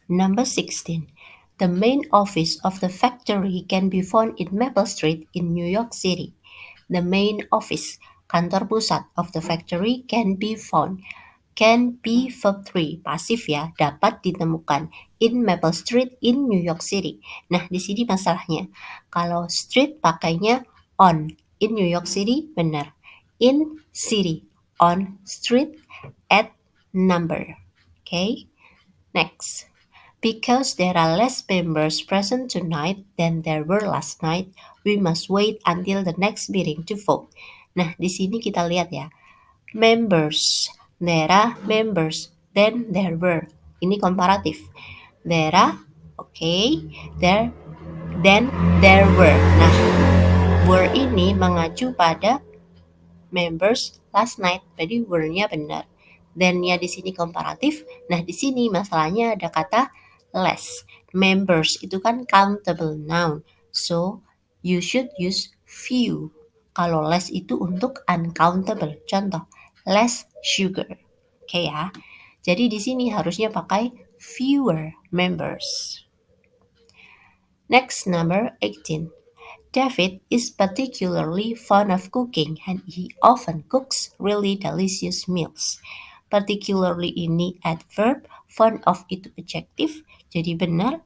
Number 16. The main office of the factory can be found in Maple Street in New York City. The main office, kantor pusat of the factory can be found. Can be verb 3, pasif ya, dapat ditemukan in Maple Street in New York City. Nah, di sini masalahnya. Kalau street pakainya on. In New York City, benar. In city, on street, at number. Okay, next. Because there are less members present tonight than there were last night, we must wait until the next meeting to vote. Nah, di sini kita lihat ya. Members. There are members. Then there were. Ini komparatif. There are, okay. There, then there were. Nah, were ini mengacu pada members last night. Jadi were-nya benar. Then-nya di sini komparatif. Nah, di sini masalahnya ada kata less. Members itu kan countable noun. So, you should use few. Kalau less itu untuk uncountable. Contoh, less sugar. Oke ya. Jadi di sini harusnya pakai fewer members. Next, number 18. David is particularly fond of cooking and he often cooks really delicious meals. Particularly ini adverb, fond of itu adjective, jadi benar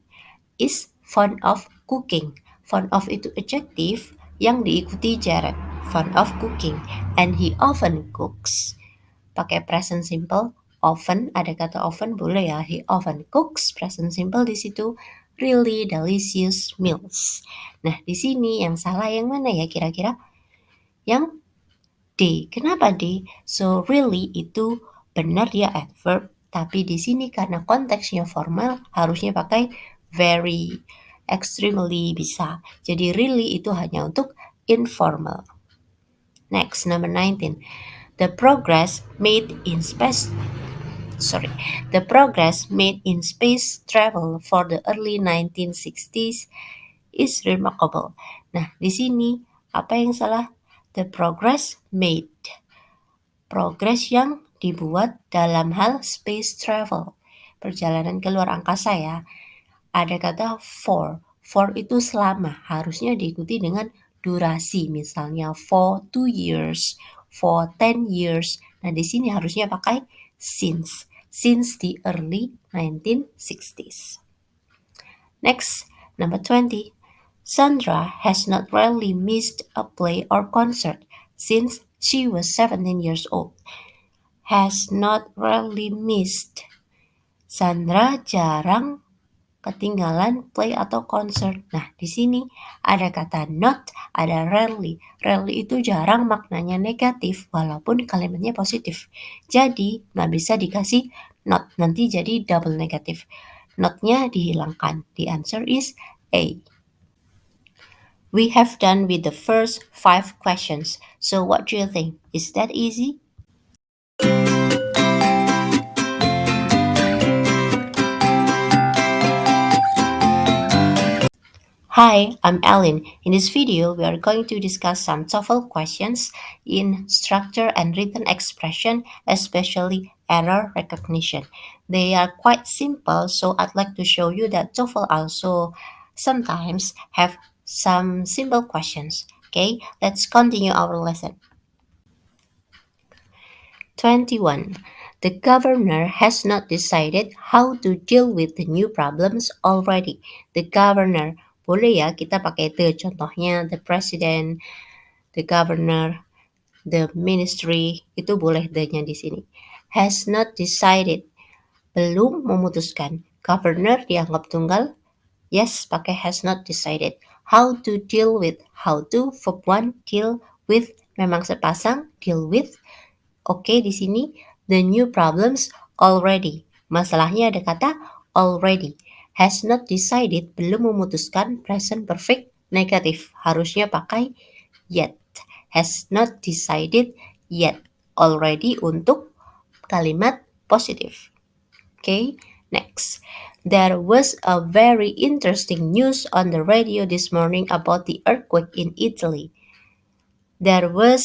is fond of cooking. Fond of itu adjective yang diikuti gerund, fond of cooking, and he often cooks. Pakai present simple, often, ada kata often boleh ya, he often cooks, present simple di situ, really delicious meals. Nah, di sini yang salah yang mana ya kira-kira? Yang D. Kenapa D? So, really itu benar dia adverb, tapi di sini karena konteksnya formal harusnya pakai very, extremely bisa. Jadi really itu hanya untuk informal. Next, number 19. The progress made in space travel for the early 1960s is remarkable. Nah, di sini apa yang salah? The progress made. Progress yang dibuat dalam hal space travel. Perjalanan ke luar angkasa ya. Ada kata for. For itu selama. Harusnya diikuti dengan durasi. Misalnya for 2 years, for 10 years. Nah, di sini harusnya pakai since. Since the early 1960s. Next, number 20. Sandra has not really missed a play or concert since she was 17 years old. Has not really missed. Sandra jarang ketinggalan play atau concert. Nah, di sini ada kata not, ada rarely. Rarely itu jarang maknanya negatif walaupun kalimatnya positif. Jadi, nggak bisa dikasih not, nanti jadi double negatif. Not-nya dihilangkan. The answer is A. We have done with the first 5 questions. So what do you think? Is that easy? Hi, I'm Ellen. In this video, we are going to discuss some TOEFL questions in structure and written expression, especially error recognition. They are quite simple, so I'd like to show you that TOEFL also sometimes have some simple questions. Okay, let's continue our lesson. 21. The governor has not decided how to deal with the new problems already. The governor, boleh ya kita pakai the, contohnya the president, the governor, the ministry, itu boleh the-nya di sini. Has not decided, belum memutuskan. Governor dianggap tunggal, yes, pakai has not decided. How to deal with, how to, verb 1, deal with, memang sepasang, deal with. Oke, di sini the new problems already. Masalahnya ada kata already. Has not decided, belum memutuskan, present perfect negatif. Harusnya pakai yet. Has not decided yet. Already untuk kalimat positif. Oke, next. There was a very interesting news on the radio this morning about the earthquake in Italy. There was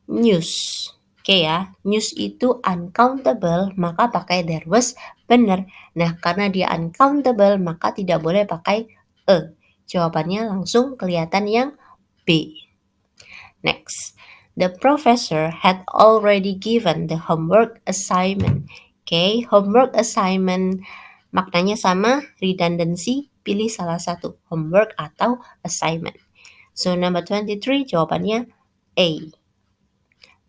news. Oke ya, news itu uncountable, maka pakai there was Benar. Nah, karena dia uncountable, maka tidak boleh pakai a. Jawabannya langsung kelihatan yang B. Next, the professor had already given the homework assignment. Oke, homework assignment maknanya sama, redundancy, pilih salah satu, homework atau assignment. So number 23 jawabannya A.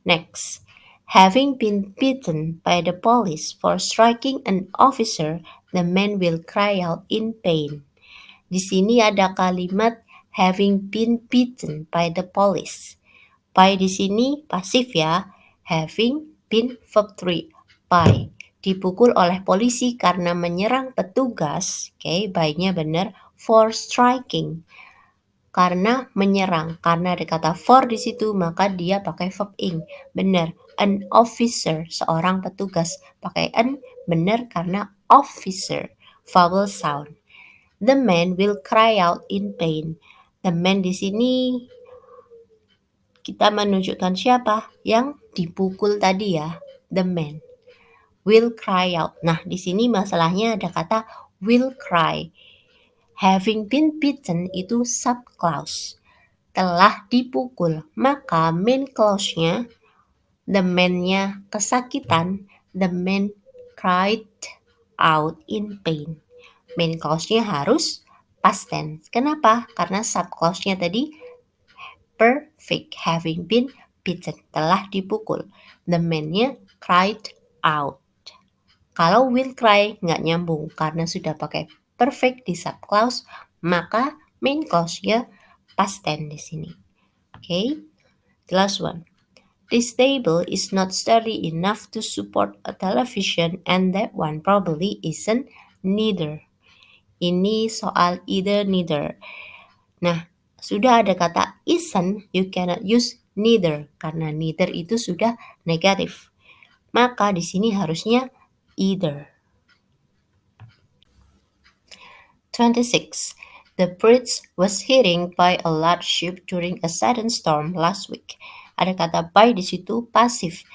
Next, having been beaten by the police for striking an officer, the man will cry out in pain. Di sini ada kalimat having been beaten by the police. By di sini pasif ya. Having been verb 3. By. Dipukul oleh polisi karena menyerang petugas. Oke, by-nya benar. For striking. Karena menyerang. Karena ada kata for di situ, maka dia pakai verb ing. Benar. An officer. Seorang petugas. Pakai an. Benar karena officer. Vowel sound. The man will cry out in pain. The man di sini kita menunjukkan siapa yang dipukul tadi ya, the man will cry out. Nah, di sini masalahnya ada kata will cry. Having been beaten itu subclause. Telah dipukul, maka main clause-nya the man-nya kesakitan, the man cried out in pain. Main clause-nya harus past tense. Kenapa? Karena subclause-nya tadi perfect, having been beaten, telah dipukul. The man-nya cried out. Kalau will cry nggak nyambung karena sudah pakai perfect di subclause, maka main clause-nya past tense di sini. Okay, the last one. This table is not sturdy enough to support a television and that one probably isn't neither. Ini soal either neither. Nah, sudah ada kata isn't, you cannot use neither karena neither itu sudah negatif. Maka di sini harusnya either. 26. The bridge was hitting by a large ship during a sudden storm last week. Ada kata by di situ pasif.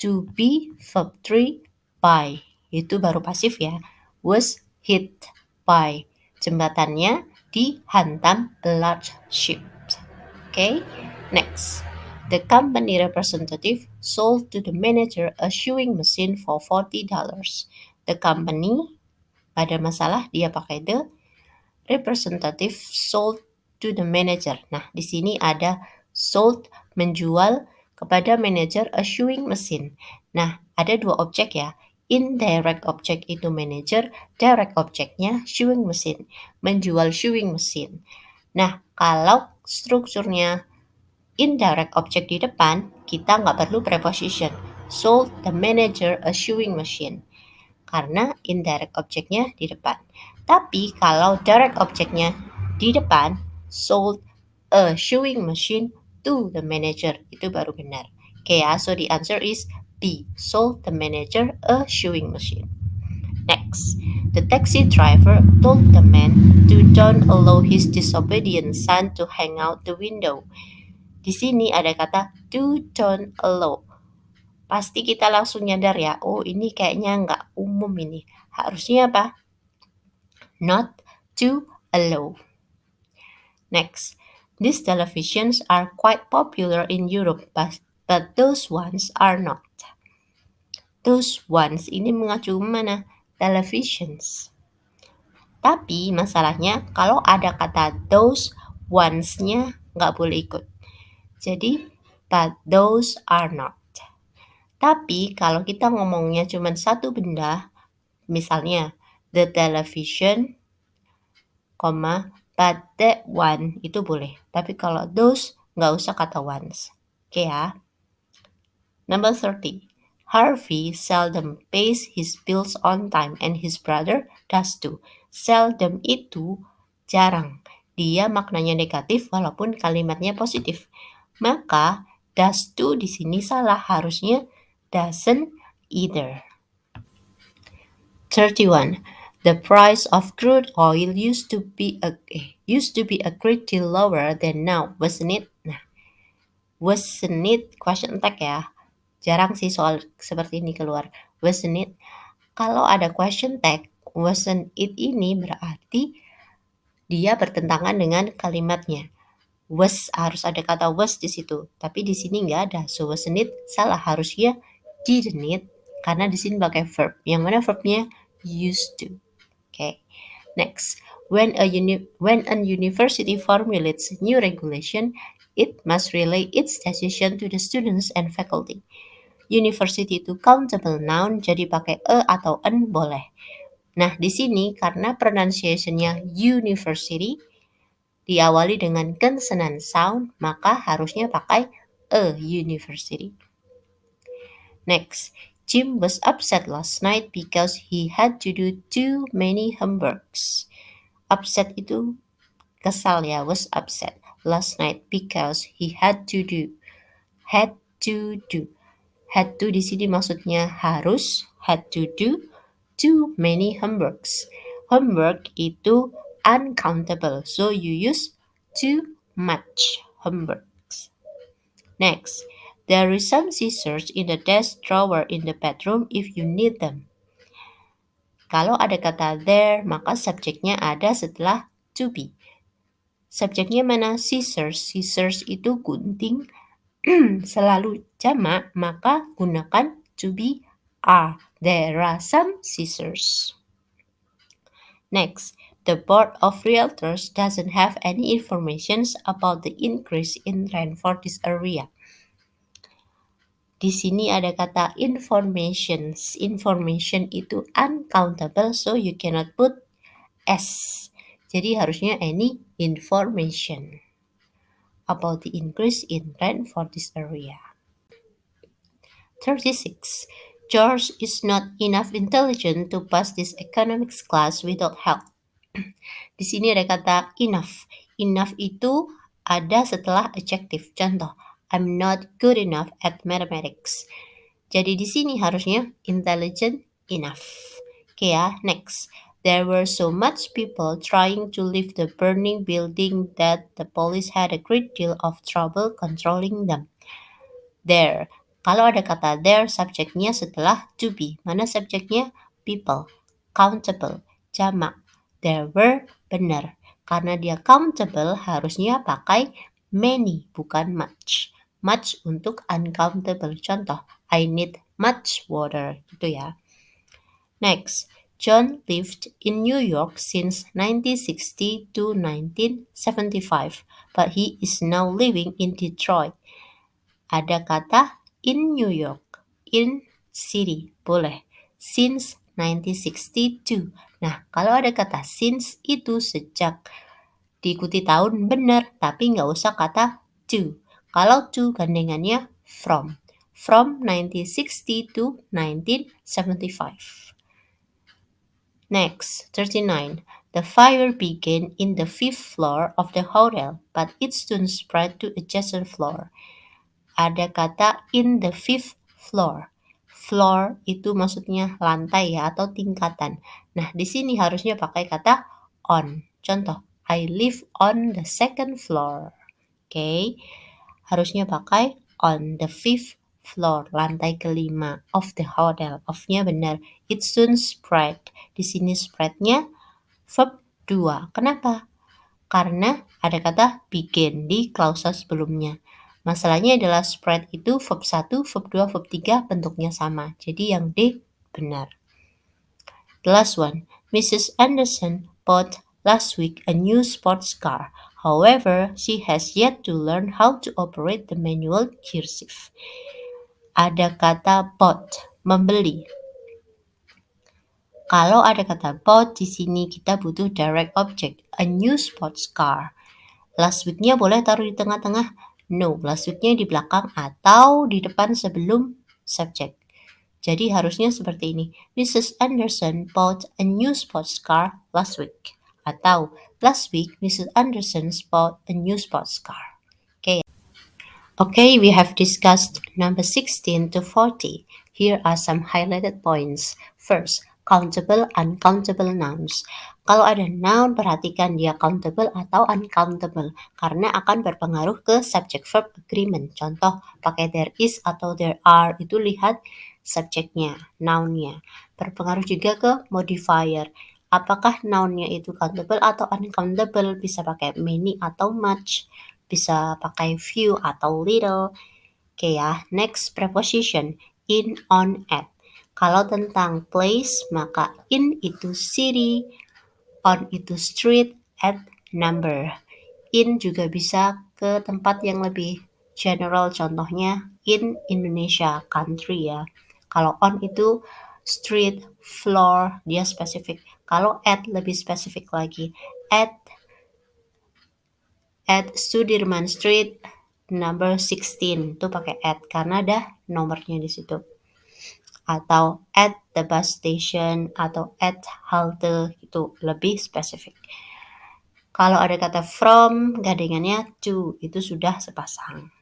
To be verb 3 by. Itu baru pasif ya. Was hit by. Jembatannya dihantam a large ship. Okay, next. The company representative sold to the manager a sewing machine for $40. The company, ada masalah dia pakai the, representative sold to the manager. Nah, di sini ada sold, menjual kepada manager a sewing machine. Nah, ada dua objek ya. Indirect object itu manager, direct objeknya sewing machine. Menjual sewing machine. Nah, kalau strukturnya indirect object di depan, kita nggak perlu preposition. Sold the manager a sewing machine. Karena indirect objeknya di depan. Tapi kalau direct objeknya di depan, sold a sewing machine to the manager. Itu baru benar. Oke ya, so the answer is B. Sold the manager a sewing machine. Next, the taxi driver told the man to don't allow his disobedient son to hang out the window. Di sini ada kata to don't allow. Pasti kita langsung nyadar ya, oh ini kayaknya nggak umum ini. Harusnya apa? Not to allow. Next, these televisions are quite popular in Europe, but those ones are not. Those ones ini mengacu mana? Televisions. Tapi masalahnya kalau ada kata those ones-nya nggak boleh ikut. Jadi, but those are not. Tapi kalau kita ngomongnya cuma satu benda, misalnya the television, but that one, itu boleh. Tapi kalau those, nggak usah kata ones. Oke ya. Number 30. Harvey seldom pays his bills on time and his brother does too. Seldom itu jarang. Dia maknanya negatif walaupun kalimatnya positif. Maka does too di sini salah, harusnya doesn't either. 31. The price of crude oil used to be a great deal lower than now, wasn't it? Nah, wasn't it question tag ya. Jarang sih soal seperti ini keluar. Wasn't it? Kalau ada question tag, wasn't it ini berarti dia bertentangan dengan kalimatnya. Was harus ada kata was di situ, tapi di sini nggak ada. So wasn't it salah, harusnya didn't it karena di sini pakai verb. Yang mana verbnya used to. Okay. Next, when an university formulates a new regulation, it must relay its decision to the students and faculty. University itu countable noun, jadi pakai a atau an boleh. Nah, di sini karena pronunciation-nya university diawali dengan consonant sound, maka harusnya pakai a university. Next, Jim was upset last night because he had to do too many homeworks. Upset itu kesal ya, was upset last night because he had to do. Had to do. Had to di sini maksudnya harus, had to do too many homeworks. Homework itu uncountable, so you use too much homeworks. Next, there is some scissors in the desk drawer in the bedroom if you need them. Kalau ada kata there, maka subjeknya ada setelah to be. Subjeknya mana? Scissors. Scissors itu gunting, selalu jamak, maka gunakan to be are. There are some scissors. Next, the board of realtors doesn't have any information about the increase in rent for this area. Di sini ada kata informations. Information itu uncountable, so you cannot put S. Jadi harusnya any information about the increase in rent for this area. 36. George is not enough intelligent to pass this economics class without help. Di sini ada kata enough. Enough itu ada setelah adjective. Contoh, I'm not good enough at mathematics. Jadi di sini harusnya intelligent enough. Oke ya, next. There were so much people trying to leave the burning building that the police had a great deal of trouble controlling them. There. Kalau ada kata there, subjeknya setelah to be. Mana subjeknya? People. Countable. Jamak. There were, benar. Karena dia countable, harusnya pakai many, bukan much. Much untuk uncountable. Contoh, I need much water. Gitu ya. Next, John lived in New York since 1960 to 1975, but he is now living in Detroit. Ada kata in New York, in city, boleh. Since 1962. Nah, kalau ada kata since itu sejak, diikuti tahun benar, tapi nggak usah kata to. Kalau to gandengannya from. From 1960 to 1975. Next, 39. The fire began in the 5th floor of the hotel, but it soon spread to adjacent floor. Ada kata in the 5th floor. Floor itu maksudnya lantai ya atau tingkatan. Nah, di sini harusnya pakai kata on. Contoh, I live on the 2nd floor. Oke. Harusnya pakai on the 5th floor, lantai kelima of the hotel. Of-nya benar. It soon spread. Di sini spread-nya verb 2. Kenapa? Karena ada kata begin di klausa sebelumnya. Masalahnya adalah spread itu verb 1, verb 2, verb 3 bentuknya sama. Jadi yang D benar. The last one. Mrs. Anderson bought last week a new sports car. However, she has yet to learn how to operate the manual gear shift. Ada kata bought, membeli. Kalau ada kata bought di sini kita butuh direct object, a new sports car. Last week-nya boleh taruh di tengah-tengah? No, last week-nya di belakang atau di depan sebelum subject. Jadi harusnya seperti ini. Mrs. Anderson bought a new sports car last week. Atau last week, Mrs. Anderson bought a new sports car. Okay, we have discussed number 16 to 40. Here are some highlighted points. First, countable, uncountable nouns. Kalau ada noun, perhatikan dia countable atau uncountable karena akan berpengaruh ke subject verb agreement. Contoh, pakai there is atau there are, itu lihat subjeknya, noun-nya. Berpengaruh juga ke modifier. Apakah noun-nya itu countable atau uncountable, bisa pakai many atau much, bisa pakai few atau little. Oke ya, next preposition, in, on, at. Kalau tentang place, maka in itu city, on itu street, at number. In juga bisa ke tempat yang lebih general, contohnya in Indonesia, country ya. Kalau on itu street, floor, dia spesifik. Kalau at lebih spesifik lagi, at Sudirman Street number 16, itu pakai at karena ada nomornya di situ. Atau at the bus station atau at halte, itu lebih spesifik. Kalau ada kata from, gandengannya to, itu sudah sepasang.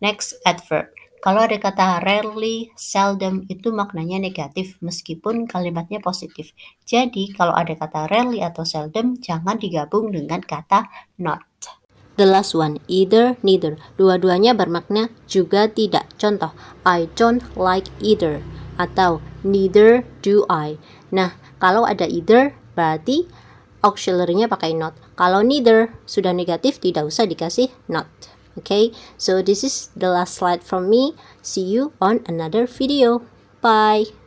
Next, adverb. Kalau ada kata rarely, seldom, itu maknanya negatif meskipun kalimatnya positif. Jadi kalau ada kata rarely atau seldom, jangan digabung dengan kata not. The last one, either, neither. Dua-duanya bermakna juga tidak. Contoh, I don't like either atau neither do I. Nah, kalau ada either berarti auxiliary-nya pakai not. Kalau neither sudah negatif, tidak usah dikasih not. Okay, so this is the last slide from me. See you on another video. Bye.